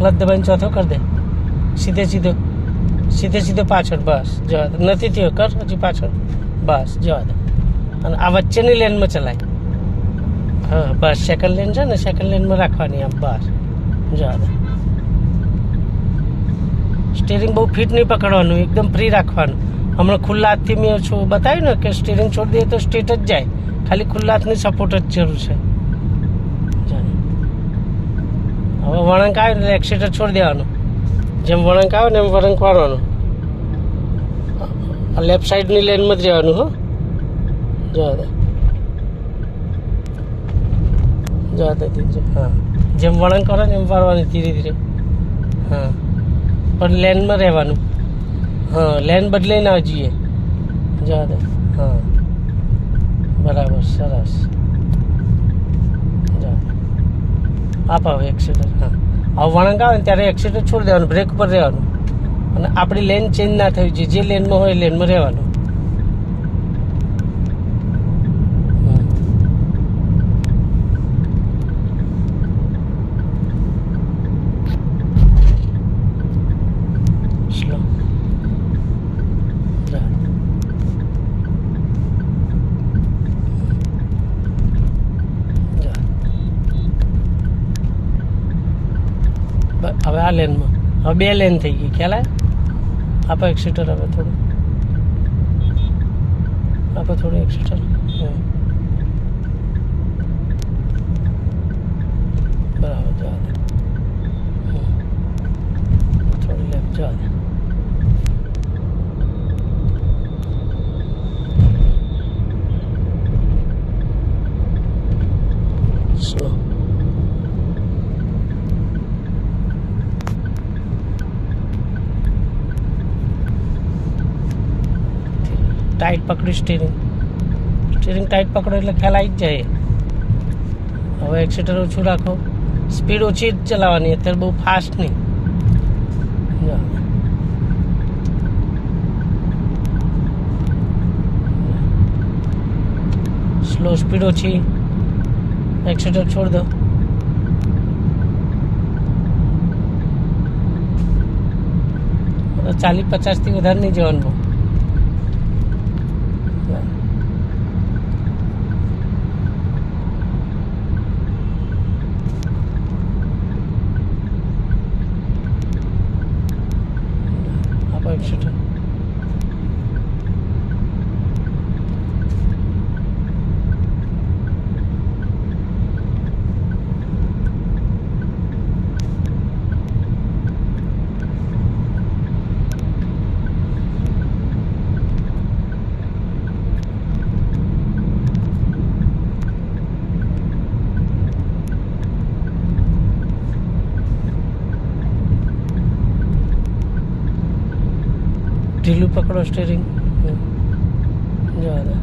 Clutch દબાઈને ચોથો કરી દે, સીધે સીધો સીધે સીધો પાછળ, બસ જવા દે, નથી થયો કર હજી પાછળ, બસ જવા દે. અને આ વચ્ચેની લેનમાં ચલાય, હા બસ સેકન્ડ લેન છે ને, સેકન્ડ લેનમાં રાખવાની આમ, બસ જવા દે. સ્ટીરિંગ બહુ ફિટ નહીં પકડવાનું, એકદમ ફ્રી રાખવાનું. હમણાં ખુલ્લા હાથથી મેં બતાવ્યું ને કે સ્ટીરિંગ છોડી દઈએ તો સ્ટ્રેટ જ જાય, ખાલી ખુલ્લા હાથની સપોર્ટ જ જરૂર છે. હવે વળાંક આવે ને એક્સિટર છોડી દેવાનું, જેમ વળાંક આવે ને એમ વળાંક વાળવાનું. લેફ્ટ સાઈડની લેનમાં જ રહેવાનું. હો જવા દે, જવા દે ધીરે, હા જેમ વળાંક કરે ને એમ વાળવાની ધીરે ધીરે. હા પણ લેનમાં રહેવાનું, હા લેન બદલાઈ ના જોઈએ. જવા દે, હા બરાબર, સરસ. આપ હવે એક્સિટર, હા હવે વળાંક આવે ને ત્યારે એક્સિટર છોડી દેવાનું, બ્રેક ઉપર રહેવાનું. અને આપણી લેન ચેન્જ ના થવી જોઈએ, જે લેનમાં હોય એ લેનમાં રહેવાનું. સ્લો, હવે આ લેનમાં હવે 2 લેન થઈ ગઈ, ખ્યાલ આવે? આપો એક્સિટર, હવે થોડું આપો, થોડું એક્સિટર, બરાબર જવા દે, થોડું લેફ્ટ જવા દે. સ્લો, ટાઈટ પકડ્યું સ્ટીરિંગ, સ્ટીરિંગ ટાઈટ પકડો એટલે ખ્યાલ આવી જ જાય. હવે એક્સિટર ઓછું રાખો, સ્પીડ ઓછી જ ચલાવવાની, અત્યારે બહુ ફાસ્ટ નહીં. સ્લો, સ્પીડ ઓછી, એક્સિટર છોડ દો. તો 40-50થી વધારે નહીં જવાનું. એક્સિટર, ઢીલું પકડો સ્ટીરિંગ, જવા દે.